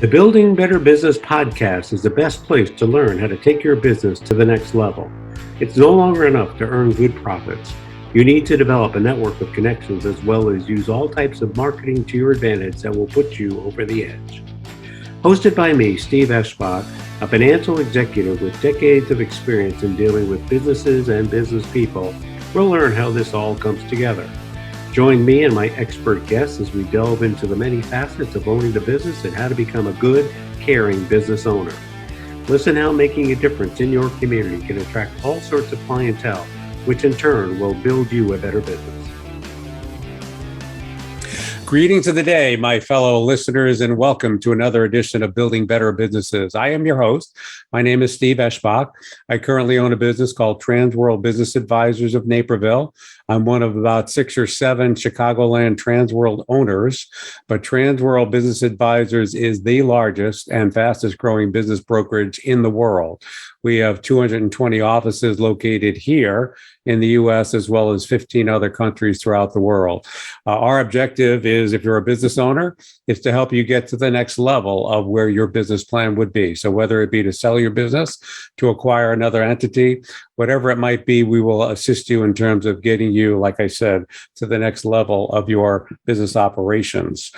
The Building Better Business podcast is the best place to learn how to take your business to the next level. It's no longer enough to earn good profits. You need to develop a network of connections as well as use all types of marketing to your advantage that will put you over the edge. Hosted by me, Steve Eschbach, a financial executive with decades of experience in dealing with businesses and business people, we'll learn how this all comes together. Join me and my expert guests as we delve into the many facets of owning the business and how to become a good, caring business owner. Listen how making a difference in your community can attract all sorts of clientele, which in turn will build you a better business. Greetings of the day, my fellow listeners, and welcome to another edition of Building Better Businesses. I am your host. My name is Steve Eschbach. I currently own a business called Transworld Business Advisors of Naperville. I'm one of about 6 or 7 Chicagoland Transworld owners, but Transworld Business Advisors is the largest and fastest growing business brokerage in the world. We have 220 offices located here in the U.S., as well as 15 other countries throughout the world. Our objective is, if you're a business owner, is to help you get to the next level of where your business plan would be. So whether it be to sell your business, to acquire another entity, whatever it might be, we will assist you in terms of getting you, like I said, to the next level of your business operations.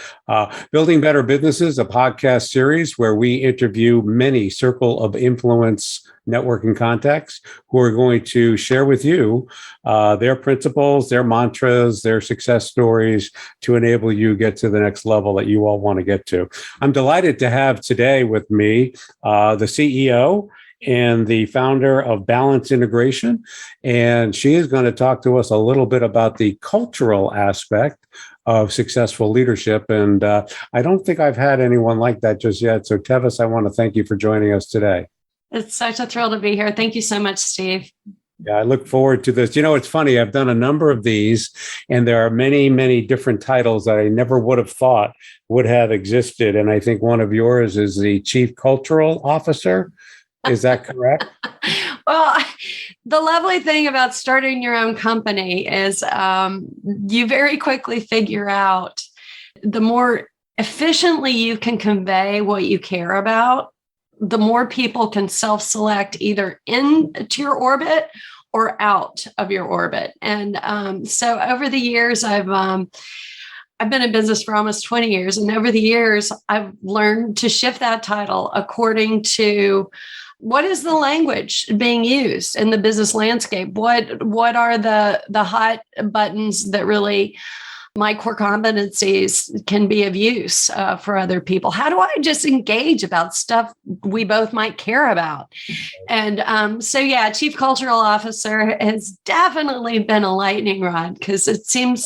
Building Better Businesses, a podcast series where we interview many circle of influence networking contacts who are going to share with you their principles, their mantras, their success stories to enable you get to the next level that you all want to get to. I'm delighted to have today with me the CEO and the founder of Balance Integration. And she is going to talk to us a little bit about the cultural aspect of successful leadership. And I don't think I've had anyone like that just yet. So Tevis, I want to thank you for joining us today. It's such a thrill to be here. Thank you so much, Steve. Yeah, I look forward to this. You know, it's funny. I've done a number of these, and there are many, many different titles that I never would have thought would have existed. And I think one of yours is the Chief Cultural Officer. Is that correct? Well, the lovely thing about starting your own company is you very quickly figure out the more efficiently you can convey what you care about, the more people can self-select either into your orbit or out of your orbit. And so over the years, I've been in business for almost 20 years. And over the years, I've learned to shift that title according to what is the language being used in the business landscape? What are the hot buttons that really my core competencies can be of use for other people? How do I just engage about stuff we both might care about? And so, yeah, Chief Cultural Officer has definitely been a lightning rod because it seems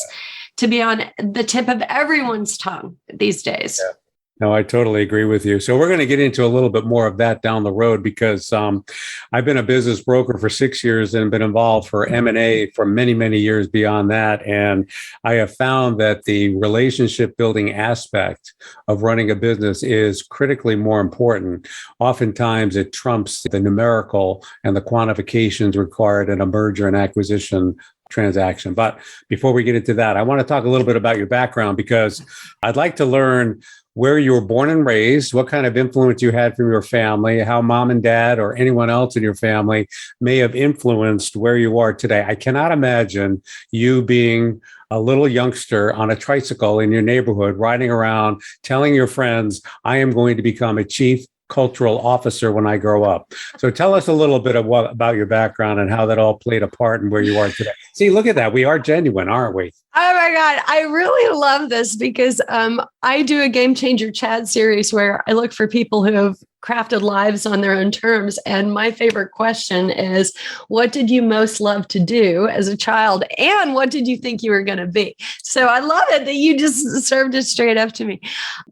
to be on the tip of everyone's tongue these days. Yeah. No, I totally agree with you. So we're going to get into a little bit more of that down the road because I've been a business broker for 6 years and been involved for M&A for many, many years beyond that. And I have found that the relationship building aspect of running a business is critically more important. Oftentimes it trumps the numerical and the quantifications required in a merger and acquisition transaction. But before we get into that, I want to talk a little bit about your background because I'd like to learn where you were born and raised, what kind of influence you had from your family, how mom and dad or anyone else in your family may have influenced where you are today. I cannot imagine you being a little youngster on a tricycle in your neighborhood, riding around, telling your friends, I am going to become a chief cultural officer when I grow up. So tell us a little bit about your background and how that all played a part in where you are today. See, look at that. We are genuine, aren't we? Oh my God. I really love this because I do a Game Changer chat series where I look for people who have crafted lives on their own terms. And my favorite question is, what did you most love to do as a child? And what did you think you were going to be? So I love it that you just served it straight up to me.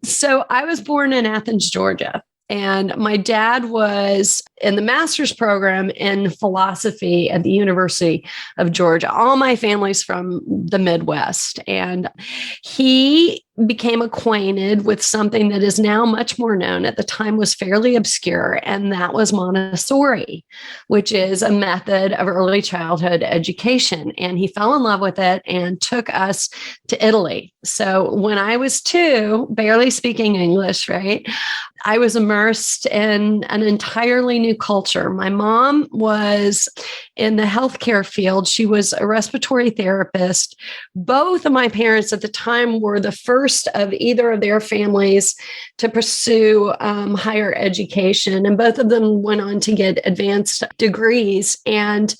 So I was born in Athens, Georgia. And my dad was in the master's program in philosophy at the University of Georgia. All my family's from the Midwest. And he became acquainted with something that is now much more known, at the time was fairly obscure, and that was Montessori, which is a method of early childhood education. And he fell in love with it and took us to Italy. So when I was 2, barely speaking English, right, I was immersed in an entirely new culture. My mom was in the healthcare field. She was a respiratory therapist. Both of my parents at the time were the first of either of their families to pursue higher education. And both of them went on to get advanced degrees. And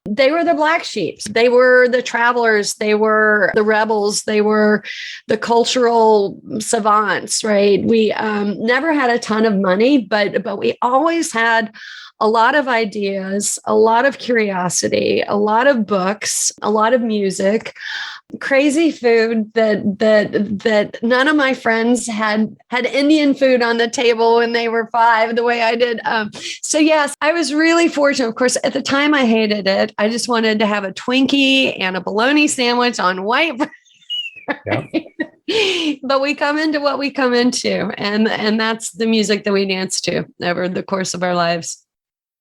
they were the black sheep. They were the travelers. They were the rebels. They were the cultural savants, right? We never had a ton of money, but we always had a lot of ideas, a lot of curiosity, a lot of books, a lot of music, crazy food that none of my friends had Indian food on the table when they were 5 the way I did. So yes, I was really fortunate. Of course, at the time I hated it. I just wanted to have a Twinkie and a bologna sandwich on white bread. Yep. But we come into what we come into, and that's the music that we dance to over the course of our lives.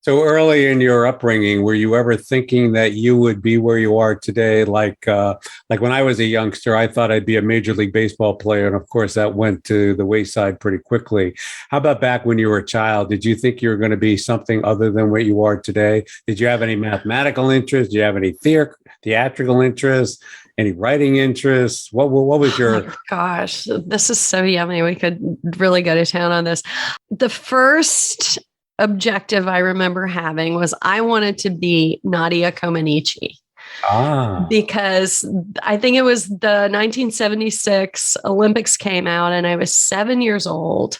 So early in your upbringing, were you ever thinking that you would be where you are today? Like when I was a youngster, I thought I'd be a Major League Baseball player. And of course, that went to the wayside pretty quickly. How about back when you were a child? Did you think you were going to be something other than what you are today? Did you have any mathematical interest? Did you have any theatrical interest? Any writing interests? What was your... Oh my gosh, this is so yummy. We could really go to town on this. The first objective I remember having was I wanted to be Nadia Comaneci. Because I think it was the 1976 Olympics came out and I was 7 years old.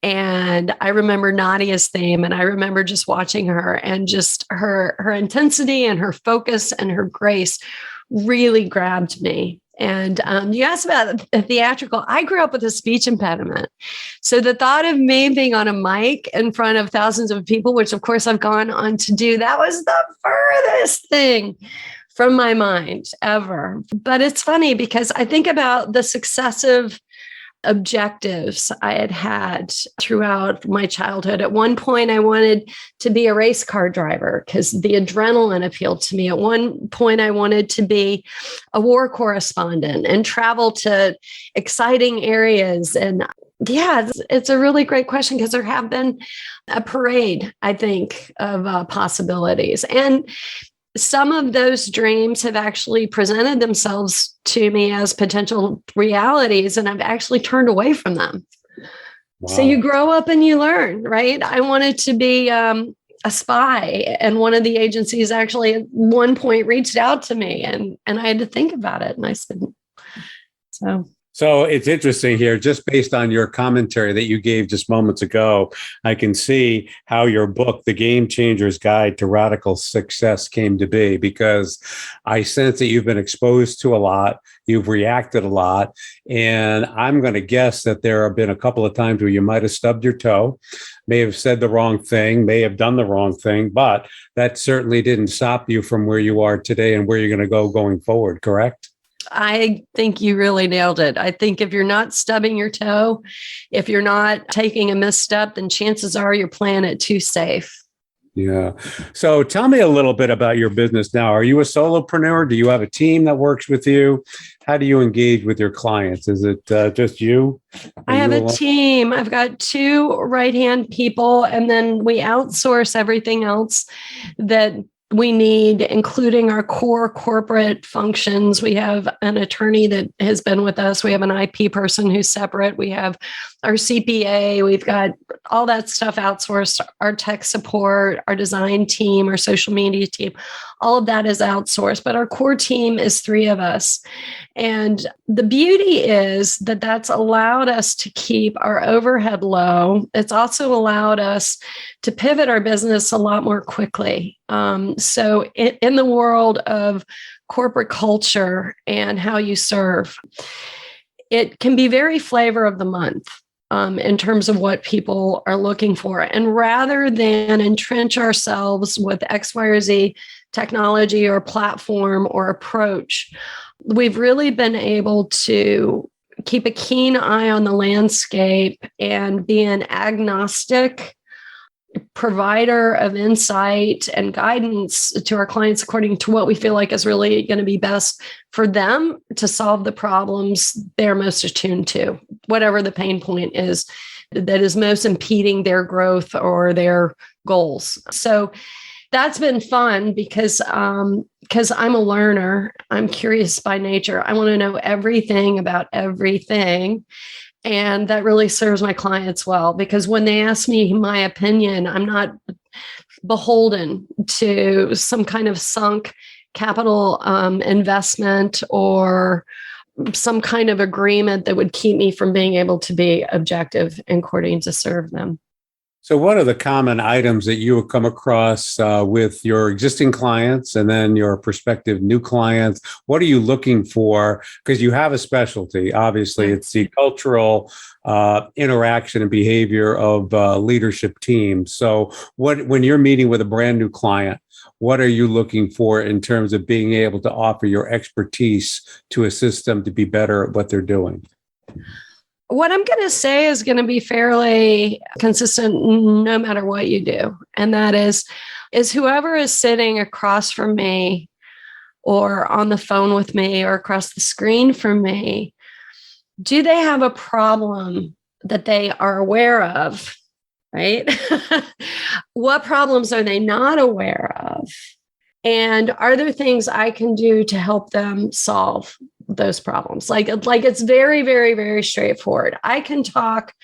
And I remember Nadia's theme, and I remember just watching her, and just her intensity and her focus and her grace really grabbed me. And you asked about the theatrical. I grew up with a speech impediment. So the thought of me being on a mic in front of thousands of people, which of course I've gone on to do, that was the furthest thing from my mind ever. But it's funny because I think about the successive objectives I had throughout my childhood. At one point, I wanted to be a race car driver because the adrenaline appealed to me. At one point, I wanted to be a war correspondent and travel to exciting areas. And yeah, it's a really great question because there have been a parade, I think, of possibilities. And some of those dreams have actually presented themselves to me as potential realities, and I've actually turned away from them. Wow. So you grow up and you learn, right? I wanted to be a spy, and one of the agencies actually at one point reached out to me, and I had to think about it, and I said, So it's interesting here, just based on your commentary that you gave just moments ago, I can see how your book, The Game Changer's Guide to Radical Success, came to be, because I sense that you've been exposed to a lot, you've reacted a lot, and I'm going to guess that there have been a couple of times where you might have stubbed your toe, may have said the wrong thing, may have done the wrong thing, but that certainly didn't stop you from where you are today and where you're going to go going forward, correct? I think you really nailed it. I think if you're not stubbing your toe, if you're not taking a misstep, then chances are you're playing it too safe. Yeah. So tell me a little bit about your business now. Are you a solopreneur? Do you have a team that works with you? How do you engage with your clients? Is it just you? I have a team. I've got 2 right-hand people, and then we outsource everything else that we need, including our core corporate functions. We have an attorney that has been with us. We have an IP person who's separate. We have our CPA. We've got all that stuff outsourced, our tech support, our design team, our social media team. All of that is outsourced, but our core team is 3 of us. And the beauty is that that's allowed us to keep our overhead low. It's also allowed us to pivot our business a lot more quickly. So in the world of corporate culture and how you serve, it can be very flavor of the month. in terms of what people are looking for. And rather than entrench ourselves with X, Y, or Z technology or platform or approach, we've really been able to keep a keen eye on the landscape and be an agnostic provider of insight and guidance to our clients according to what we feel like is really going to be best for them to solve the problems they're most attuned to, whatever the pain point is that is most impeding their growth or their goals. So that's been fun because I'm a learner. I'm curious by nature. I want to know everything about everything. And that really serves my clients well, because when they ask me my opinion, I'm not beholden to some kind of sunk capital investment or some kind of agreement that would keep me from being able to be objective and courting to serve them. So what are the common items that you have come across with your existing clients and then your prospective new clients? What are you looking for? Because you have a specialty. Obviously, it's the cultural interaction and behavior of leadership teams. So when you're meeting with a brand new client, what are you looking for in terms of being able to offer your expertise to assist them to be better at what they're doing? What I'm going to say is going to be fairly consistent no matter what you do. And that is whoever is sitting across from me or on the phone with me or across the screen from me, do they have a problem that they are aware of, right? What problems are they not aware of? And are there things I can do to help them solve those problems? Like it's very, very, very straightforward. I can talk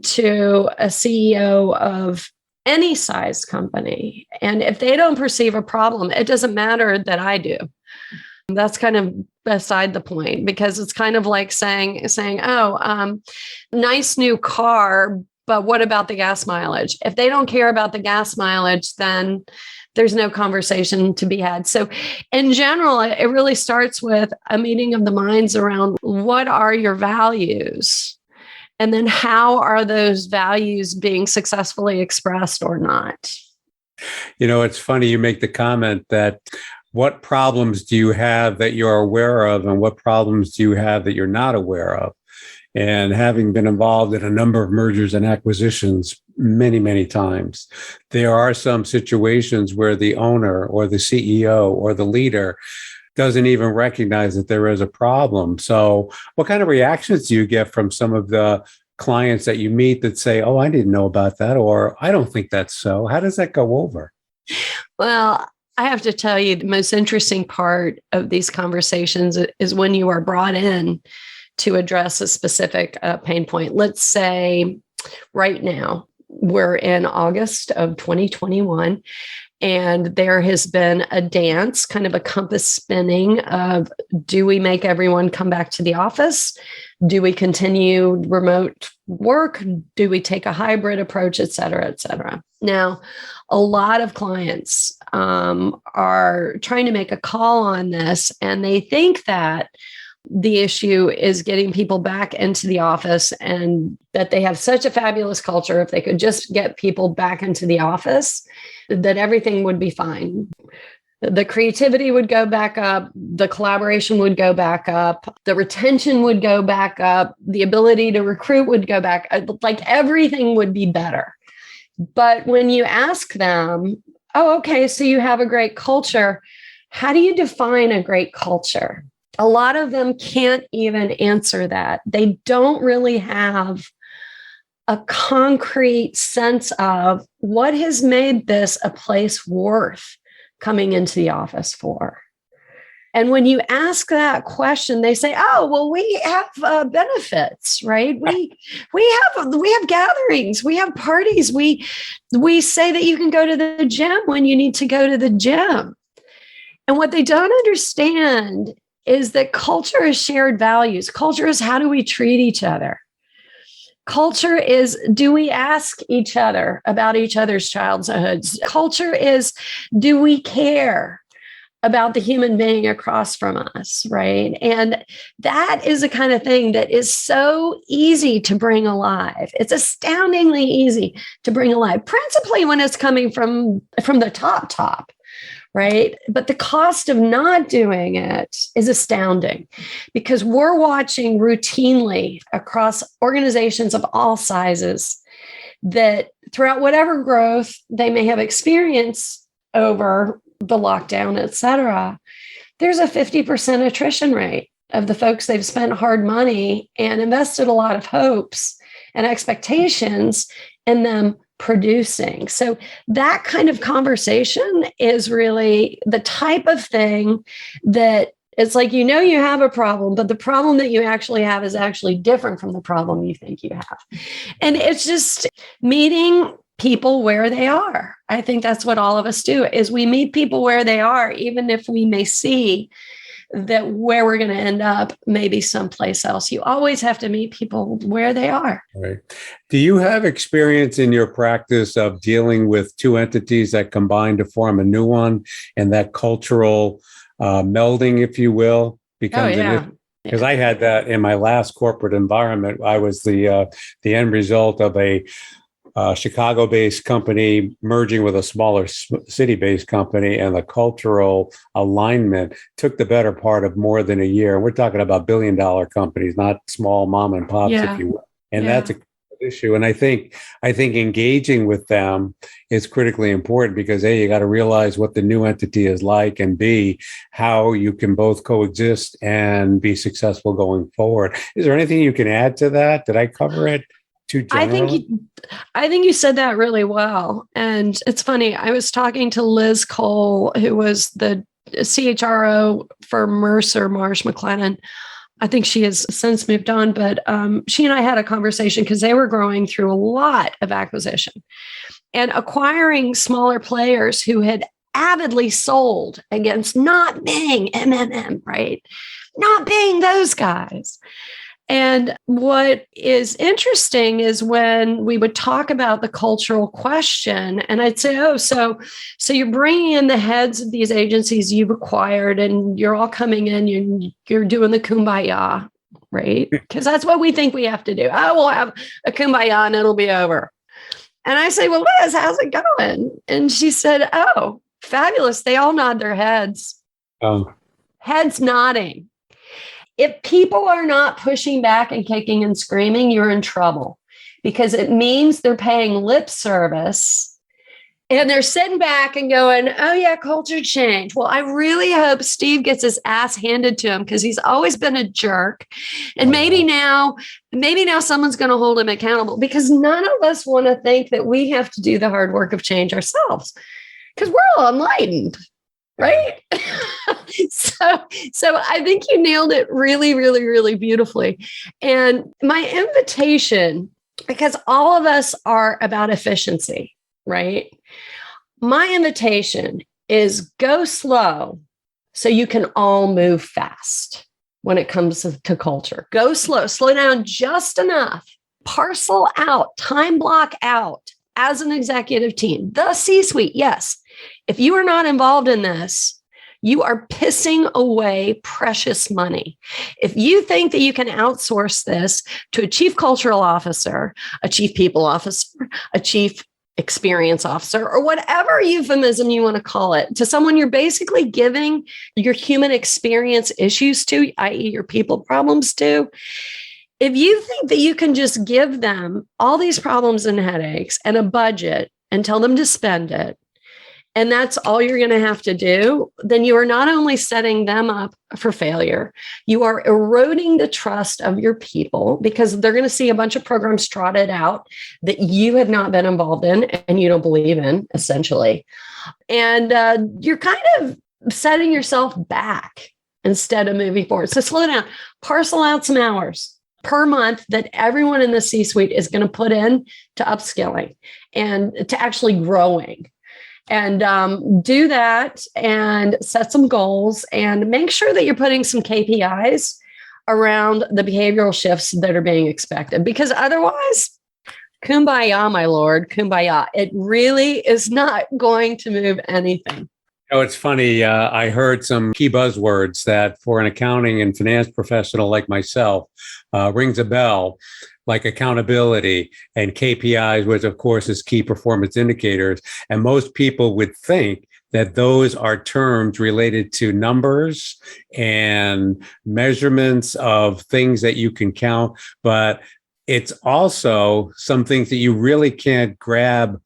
to a CEO of any size company, and if they don't perceive a problem, it doesn't matter that I do. That's kind of beside the point, because it's kind of like saying, nice new car, but what about the gas mileage? If they don't care about the gas mileage, then there's no conversation to be had. So in general, it really starts with a meeting of the minds around what are your values? And then how are those values being successfully expressed or not? You know, it's funny you make the comment that what problems do you have that you're aware of and what problems do you have that you're not aware of? And having been involved in a number of mergers and acquisitions many, many times, there are some situations where the owner or the CEO or the leader doesn't even recognize that there is a problem. So what kind of reactions do you get from some of the clients that you meet that say, oh, I didn't know about that, or I don't think that's so? How does that go over? Well, I have to tell you, the most interesting part of these conversations is when you are brought in to address a specific pain point. Let's say right now, we're in August of 2021, and there has been a dance, kind of a compass spinning of, do we make everyone come back to the office? Do we continue remote work? Do we take a hybrid approach, et cetera, et cetera? Now, a lot of clients are trying to make a call on this, and they think that the issue is getting people back into the office and that they have such a fabulous culture. If they could just get people back into the office, that everything would be fine. The creativity would go back up, the collaboration would go back up, the retention would go back up, the ability to recruit would go back, like everything would be better. But when you ask them, oh, okay, so you have a great culture, how do you define a great culture? A lot of them can't even answer that. They don't really have a concrete sense of what has made this a place worth coming into the office for. And when you ask that question, they say, "Oh, well, we have benefits, right? We have gatherings, we have parties. We say that you can go to the gym when you need to go to the gym." And what they don't understand is that culture is shared values. Culture is, how do we treat each other? Culture is, do we ask each other about each other's childhoods? Culture is, do we care about the human being across from us, right? And that is the kind of thing that is so easy to bring alive. It's astoundingly easy to bring alive, principally when it's coming from the top, right? But the cost of not doing it is astounding because we're watching routinely across organizations of all sizes that throughout whatever growth they may have experienced over the lockdown, et cetera, there's a 50% attrition rate of the folks they've spent hard money and invested a lot of hopes and expectations in them producing. So that kind of conversation is really the type of thing that it's like, you have a problem, but the problem that you actually have is actually different from the problem you think you have. And it's just meeting people where they are. I think that's what all of us do, is we meet people where they are, even if we may see that where we're going to end up may be someplace else. You always have to meet people where they are. Right. Do you have experience in your practice of dealing with two entities that combine to form a new one, and that cultural melding, if you will, becomes an issue? Because I had that in my last corporate environment. I was the end result of a Chicago-based company merging with a smaller city-based company, and the cultural alignment took the better part of more than a year. We're talking about billion-dollar companies, not small mom and pops, if you will. And that's a issue. And I think engaging with them is critically important because A, you got to realize what the new entity is like, and B, how you can both coexist and be successful going forward. Is there anything you can add to that? Did I cover it? I think you said that really well. And it's funny, I was talking to Liz Cole, who was the CHRO for Mercer Marsh McLennan. I think she has since moved on, but she and I had a conversation because they were growing through a lot of acquisition and acquiring smaller players who had avidly sold against not being MMM, right? Not being those guys. And what is interesting is when we would talk about the cultural question, and I'd say, so you're bringing in the heads of these agencies you've acquired, and you're all coming in, you're doing the kumbaya, right? Because that's what we think we have to do. Oh, we'll have a kumbaya and it'll be over. And I say, well, Liz, how's it going? And she said, oh, fabulous. They all nod their heads. Heads nodding. If people are not pushing back and kicking and screaming, you're in trouble, because it means they're paying lip service and they're sitting back and going, oh yeah, culture change. Well, I really hope Steve gets his ass handed to him because he's always been a jerk. And maybe now someone's going to hold him accountable, because none of us want to think that we have to do the hard work of change ourselves, because we're all enlightened. Right. So I think you nailed it really, really, really beautifully. And my invitation, because all of us are about efficiency, right? My invitation is go slow so you can all move fast when it comes to culture. Go slow down just enough, parcel out, time block out as an executive team, the C-suite. Yes. If you are not involved in this, you are pissing away precious money. If you think that you can outsource this to a chief cultural officer, a chief people officer, a chief experience officer, or whatever euphemism you want to call it, to someone you're basically giving your human experience issues to, i.e. your people problems to, if you think that you can just give them all these problems and headaches and a budget and tell them to spend it, and that's all you're going to have to do, then you are not only setting them up for failure, you are eroding the trust of your people, because they're going to see a bunch of programs trotted out that you have not been involved in and you don't believe in, essentially. And you're kind of setting yourself back instead of moving forward. So slow down, parcel out some hours per month that everyone in the C-suite is going to put in to upskilling and to actually growing. And do that and set some goals and make sure that you're putting some KPIs around the behavioral shifts that are being expected, because otherwise, kumbaya, my lord, kumbaya. It really is not going to move anything. Oh, it's funny. I heard some key buzzwords that for an accounting and finance professional like myself rings a bell, like accountability and KPIs, which of course is key performance indicators. And most people would think that those are terms related to numbers and measurements of things that you can count. But it's also some things that you really can't grab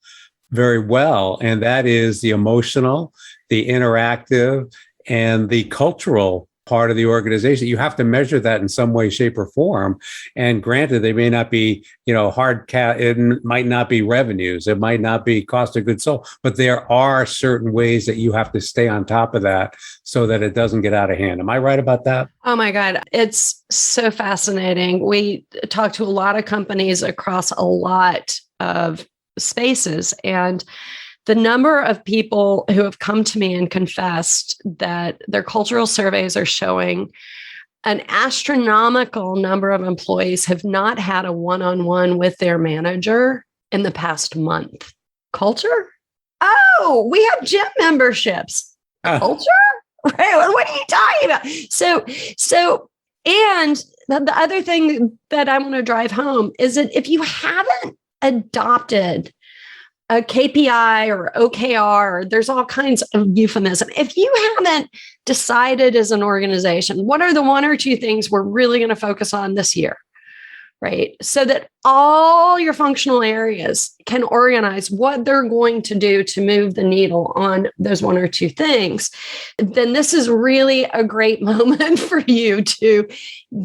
very well. And that is the emotional, the interactive, and the cultural part of the organization. You have to measure that in some way, shape, or form. And granted, they may not be, it might not be revenues, it might not be cost of goods sold, but there are certain ways that you have to stay on top of that so that it doesn't get out of hand. Am I right about that? Oh my God, it's so fascinating. We talk to a lot of companies across a lot of spaces, and the number of people who have come to me and confessed that their cultural surveys are showing an astronomical number of employees have not had a one-on-one with their manager in the past month. Culture? Oh, we have gym memberships. Culture? Right? What are you talking about? So, and the other thing that I want to drive home is that if you haven't adopted a KPI or OKR, there's all kinds of euphemism. If you haven't decided as an organization, what are the one or two things we're really going to focus on this year, right? So that all your functional areas can organize what they're going to do to move the needle on those one or two things, then this is really a great moment for you to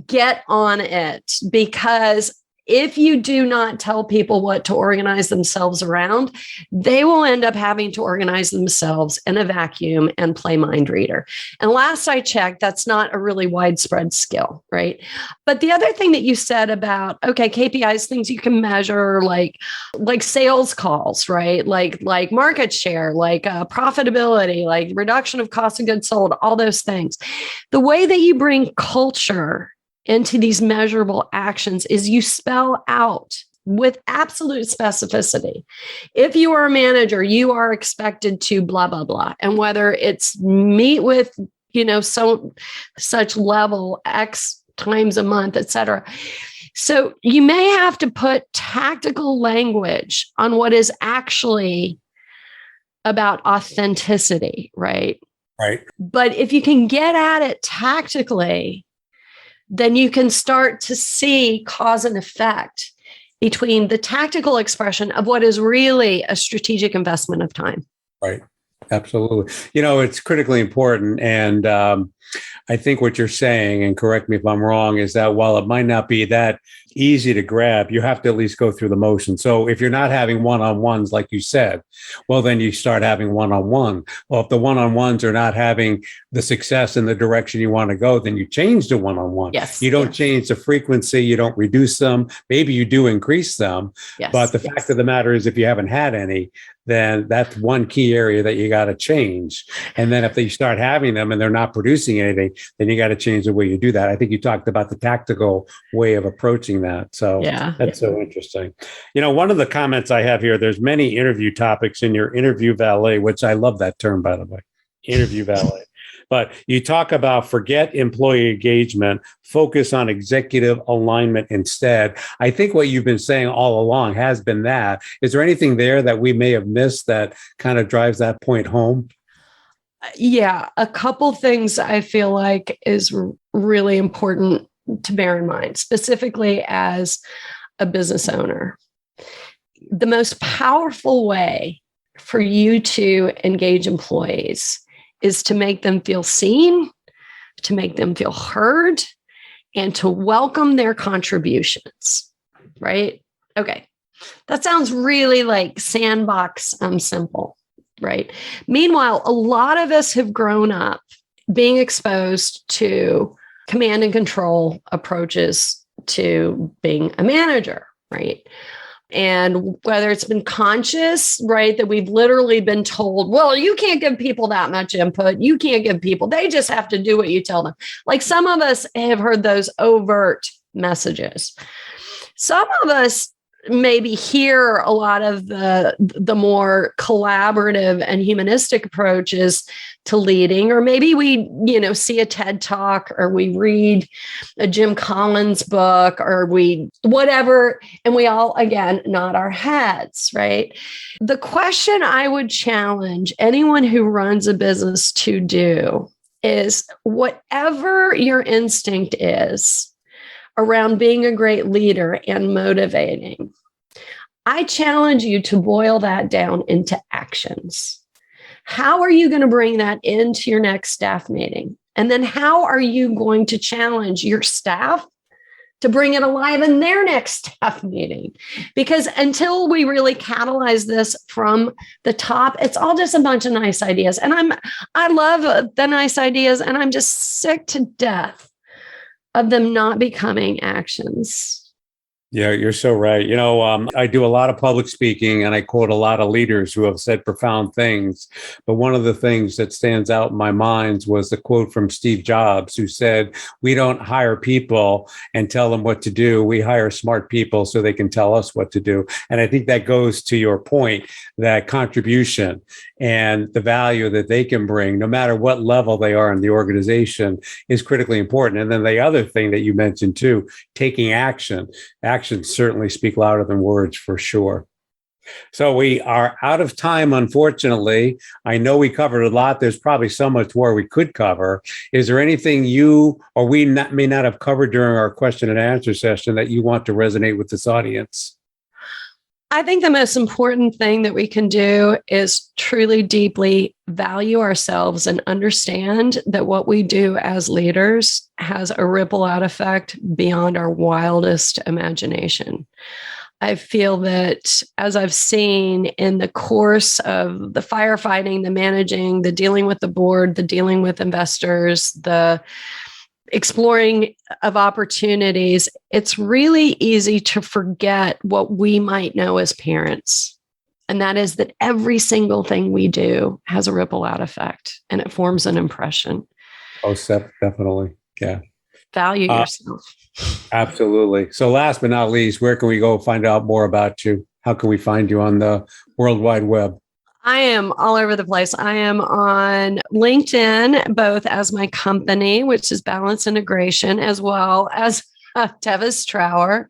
get on it. Because if you do not tell people what to organize themselves around, they will end up having to organize themselves in a vacuum and play mind reader. And last I checked, that's not a really widespread skill, right? But the other thing that you said about, okay, KPIs, things you can measure, like sales calls, right? Like market share, like profitability, like reduction of cost of goods sold, all those things. The way that you bring culture into these measurable actions is you spell out with absolute specificity. If you are a manager, you are expected to blah, blah, blah. And whether it's meet with, such level X times a month, et cetera. So you may have to put tactical language on what is actually about authenticity, right? Right. But if you can get at it tactically, then you can start to see cause and effect between the tactical expression of what is really a strategic investment of time. Right. Absolutely. It's critically important. And I think what you're saying, and correct me if I'm wrong, is that while it might not be that easy to grab, you have to at least go through the motion. So if you're not having one-on-ones, like you said, well, then you start having one-on-one. Well, if the one-on-ones are not having the success in the direction you want to go, then you change to one-on-one. Yes. You don't change the frequency. You don't reduce them. Maybe you do increase them. Yes. But the fact of the matter is, if you haven't had any, then that's one key area that you got to change. And then if they start having them and they're not producing anything, then you got to change the way you do that. I think you talked about the tactical way of approaching that. So that's so interesting. One of the comments I have here, there's many interview topics in your interview valet, which I love that term, by the way, interview valet. But you talk about forget employee engagement, focus on executive alignment instead. I think what you've been saying all along has been that. Is there anything there that we may have missed that kind of drives that point home? Yeah, a couple things I feel like is really important to bear in mind, specifically as a business owner. The most powerful way for you to engage employees is to make them feel seen, to make them feel heard, and to welcome their contributions, right? Okay, that sounds really like sandbox simple, right? Meanwhile, a lot of us have grown up being exposed to command and control approaches to being a manager, right? And whether it's been conscious, right, that we've literally been told, well, you can't give people that much input. You can't give people, they just have to do what you tell them. Like some of us have heard those overt messages. Some of us maybe hear a lot of the more collaborative and humanistic approaches to leading, or maybe we, see a TED talk, or we read a Jim Collins book, or we whatever, and we all, again, nod our heads, right? The question I would challenge anyone who runs a business to do is, whatever your instinct is around being a great leader and motivating, I challenge you to boil that down into actions. How are you going to bring that into your next staff meeting? And then how are you going to challenge your staff to bring it alive in their next staff meeting? Because until we really catalyze this from the top, it's all just a bunch of nice ideas. And I love the nice ideas, and I'm just sick to death of them not becoming actions. Yeah, you're so right. I do a lot of public speaking, and I quote a lot of leaders who have said profound things. But one of the things that stands out in my mind was the quote from Steve Jobs, who said, "We don't hire people and tell them what to do. We hire smart people so they can tell us what to do." And I think that goes to your point, that contribution and the value that they can bring, no matter what level they are in the organization, is critically important. And then the other thing that you mentioned too, taking action. Actions certainly speak louder than words, for sure. So we are out of time, unfortunately. I know we covered a lot. There's probably so much more we could cover. Is there anything you or we may not have covered during our question and answer session that you want to resonate with this audience? I think the most important thing that we can do is truly deeply value ourselves and understand that what we do as leaders has a ripple out effect beyond our wildest imagination. I feel that, as I've seen in the course of the firefighting, the managing, the dealing with the board, the dealing with investors, the exploring of opportunities, it's really easy to forget what we might know as parents. And that is that every single thing we do has a ripple out effect, and it forms an impression. Oh, definitely. Yeah. Value yourself. Absolutely. So last but not least, where can we go find out more about you? How can we find you on the World Wide Web? I am all over the place. I am on LinkedIn, both as my company, which is Balance Integration, as well as Tevis Trower.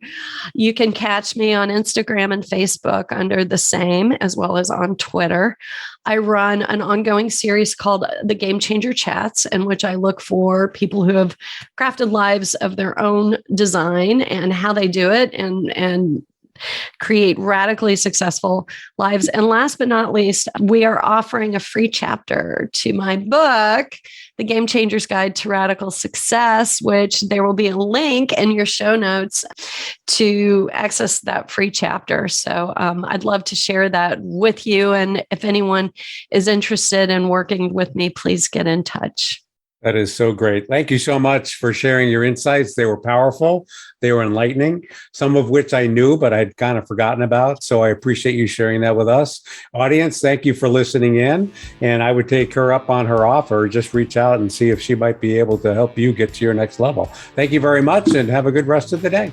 You can catch me on Instagram and Facebook under the same, as well as on Twitter. I run an ongoing series called The Game Changer Chats, in which I look for people who have crafted lives of their own design and how they do it, and create radically successful lives. And last but not least, we are offering a free chapter to my book, The Game Changer's Guide to Radical Success, which there will be a link in your show notes to access that free chapter. So I'd love to share that with you. And if anyone is interested in working with me, please get in touch. That is so great. Thank you so much for sharing your insights. They were powerful. They were enlightening, some of which I knew, but I'd kind of forgotten about. So I appreciate you sharing that with us. Audience, thank you for listening in. And I would take her up on her offer. Just reach out and see if she might be able to help you get to your next level. Thank you very much, and have a good rest of the day.